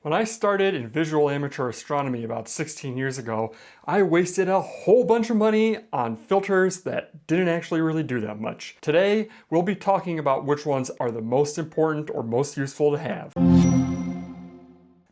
When I started in visual amateur astronomy about 16 years ago, I wasted a whole bunch of money on filters that didn't actually really do that much. Today, we'll be talking about which ones are the most important or most useful to have.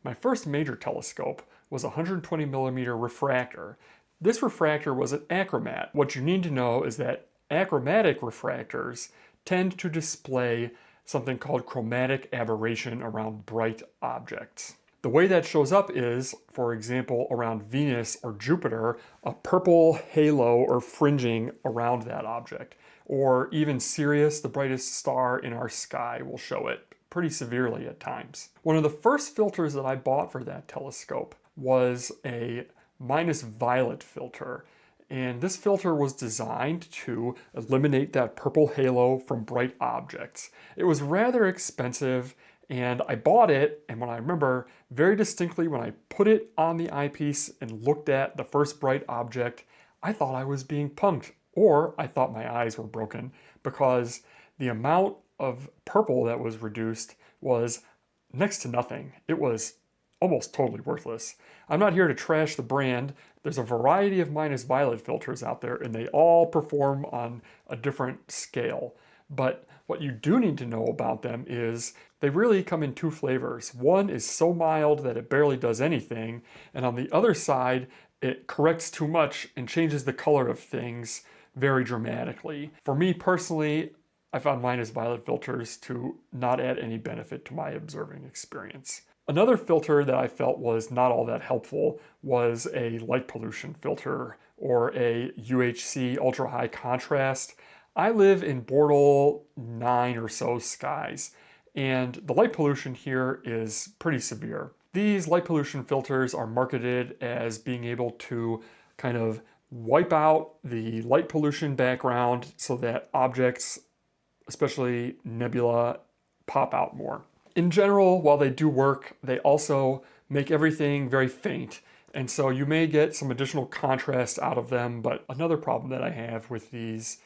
My first major telescope was a 120mm refractor. This refractor was an achromat. What you need to know is that achromatic refractors tend to display something called chromatic aberration around bright objects. The way that shows up is, for example, around Venus or Jupiter, a purple halo or fringing around that object. Or even Sirius, the brightest star in our sky, will show it pretty severely at times. One of the first filters that I bought for that telescope was a minus violet filter. And this filter was designed to eliminate that purple halo from bright objects. It was rather expensive, and I bought it, and when I remember very distinctly when I put it on the eyepiece and looked at the first bright object, I thought I was being punked, or I thought my eyes were broken, because the amount of purple that was reduced was next to nothing. It was almost totally worthless. I'm not here to trash the brand. There's a variety of minus violet filters out there, and they all perform on a different scale. But what you do need to know about them is they really come in two flavors. One is so mild that it barely does anything, and on the other side, it corrects too much and changes the color of things very dramatically. For me personally, I found minus violet filters to not add any benefit to my observing experience. Another filter that I felt was not all that helpful was a light pollution filter, or a UHC ultra high contrast. I live in Bortle 9 or so skies, and the light pollution here is pretty severe. These light pollution filters are marketed as being able to kind of wipe out the light pollution background so that objects, especially nebula, pop out more. In general, while they do work, they also make everything very faint, and so you may get some additional contrast out of them. But another problem that I have with these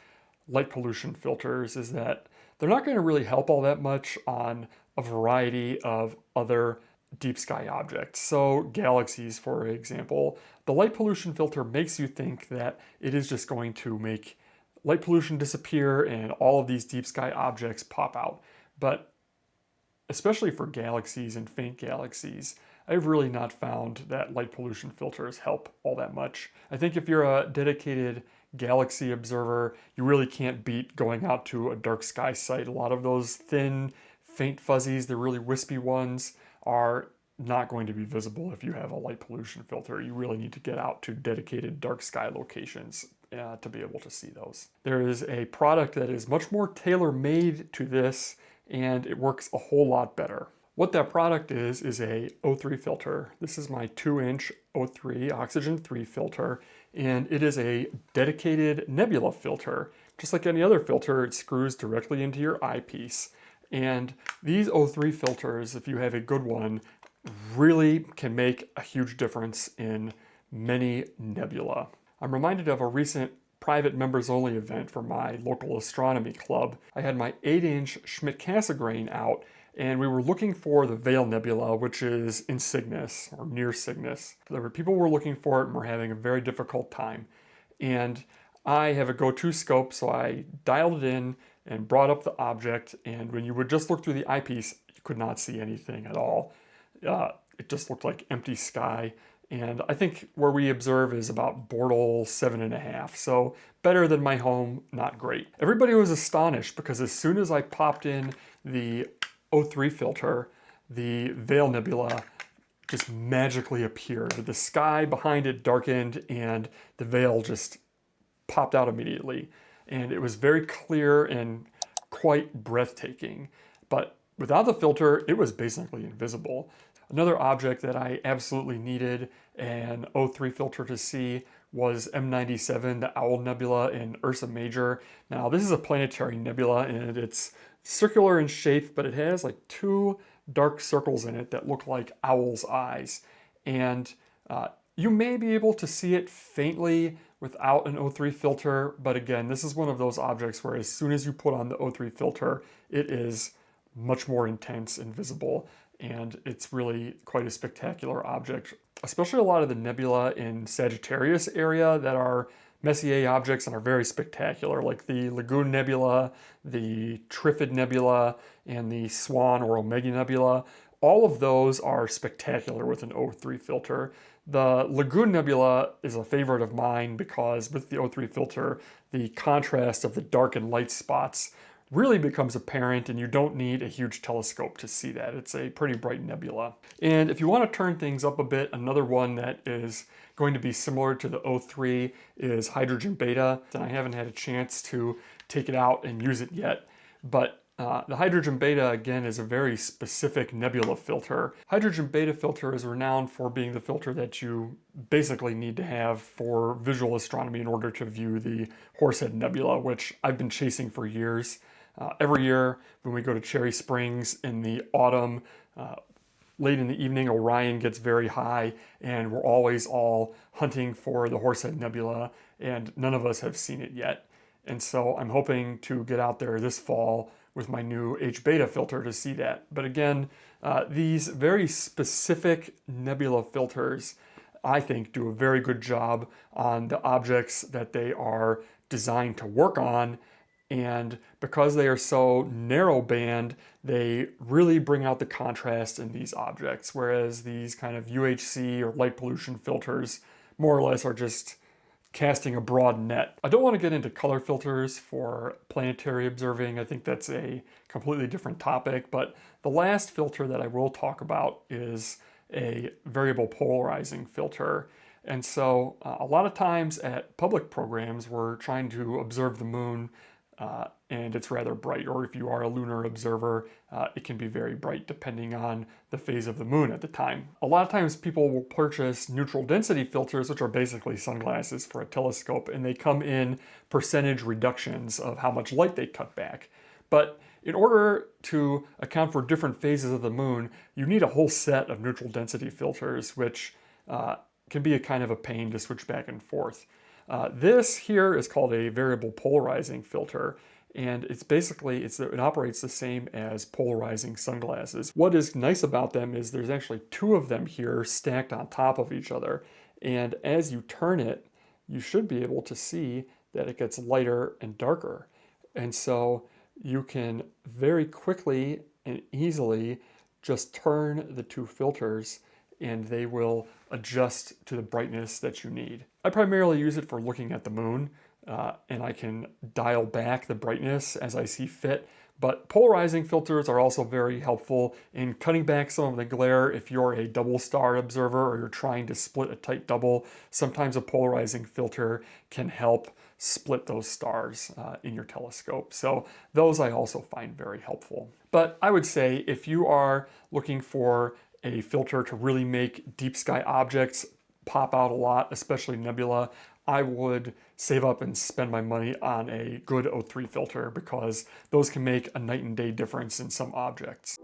light pollution filters is that they're not going to really help all that much on a variety of other deep sky objects. So galaxies, for example, the light pollution filter makes you think that it is just going to make light pollution disappear and all of these deep sky objects pop out. But especially for galaxies and faint galaxies, I've really not found that light pollution filters help all that much. I think if you're a dedicated galaxy observer, you really can't beat going out to a dark sky site. A lot of those thin, faint fuzzies, the really wispy ones, are not going to be visible if you have a light pollution filter. You really need to get out to dedicated dark sky locations to be able to see those. There is a product that is much more tailor-made to this, and it works a whole lot better. What that product is a O3 filter. This is my 2-inch O3 oxygen 3 filter, and it is a dedicated nebula filter. Just like any other filter, it screws directly into your eyepiece. And these O3 filters, if you have a good one, really can make a huge difference in many nebula. I'm reminded of a recent private members-only event for my local astronomy club. I had my 8-inch Schmidt-Cassegrain out, and we were looking for the Veil Nebula, which is in Cygnus, or near Cygnus. People were looking for it and were having a very difficult time. And I have a go-to scope, so I dialed it in and brought up the object, and when you would just look through the eyepiece, you could not see anything at all. It just looked like empty sky. And I think where we observe is about Bortle 7.5, so better than my home, not great. Everybody was astonished because as soon as I popped in the O3 filter, the Veil Nebula just magically appeared. The sky behind it darkened and the veil just popped out immediately. And it was very clear and quite breathtaking. But without the filter, it was basically invisible. Another object that I absolutely needed an O3 filter to see was M97, the Owl Nebula in Ursa Major. Now, this is a planetary nebula, and it's circular in shape, but it has like 2 dark circles in it that look like owl's eyes. And you may be able to see it faintly without an O3 filter, but again, this is one of those objects where as soon as you put on the O3 filter, it is much more intense and visible. and it's really quite a spectacular object, especially a lot of the nebula in Sagittarius area that are Messier objects and are very spectacular, like the Lagoon Nebula, the Trifid Nebula, and the Swan or Omega Nebula. All of those are spectacular with an O3 filter. The Lagoon Nebula is a favorite of mine because with the O3 filter, the contrast of the dark and light spots really becomes apparent, and you don't need a huge telescope to see that. It's a pretty bright nebula. And if you want to turn things up a bit, another one that is going to be similar to the O3 is hydrogen beta. And I haven't had a chance to take it out and use it yet, but the hydrogen beta, again, is a very specific nebula filter. Hydrogen beta filter is renowned for being the filter that you basically need to have for visual astronomy in order to view the Horsehead Nebula, which I've been chasing for years. Every year when we go to Cherry Springs in the autumn, late in the evening, Orion gets very high, and we're always all hunting for the Horsehead Nebula, and none of us have seen it yet. And so I'm hoping to get out there this fall with my new H-beta filter to see that. But again, these very specific nebula filters, I think, do a very good job on the objects that they are designed to work on. And because they are so narrow band, they really bring out the contrast in these objects, whereas these kind of UHC or light pollution filters more or less are just casting a broad net. I don't want to get into color filters for planetary observing. I think that's a completely different topic, but the last filter that I will talk about is a variable polarizing filter. And so a lot of times at public programs, we're trying to observe the moon and it's rather bright, or if you are a lunar observer, it can be very bright depending on the phase of the moon at the time. A lot of times people will purchase neutral density filters, which are basically sunglasses for a telescope, and they come in percentage reductions of how much light they cut back. But in order to account for different phases of the moon, you need a whole set of neutral density filters, which can be a kind of a pain to switch back and forth. This here is called a variable polarizing filter, and it's basically, it operates the same as polarizing sunglasses. What is nice about them is there's actually two of them here stacked on top of each other, and as you turn it, you should be able to see that it gets lighter and darker. And so you can very quickly and easily just turn the two filters and they will adjust to the brightness that you need. I primarily use it for looking at the moon, and I can dial back the brightness as I see fit, but polarizing filters are also very helpful in cutting back some of the glare if you're a double star observer or you're trying to split a tight double. Sometimes a polarizing filter can help split those stars in your telescope. So those I also find very helpful. But I would say if you are looking for a filter to really make deep sky objects pop out a lot, especially nebula, I would save up and spend my money on a good O3 filter because those can make a night and day difference in some objects.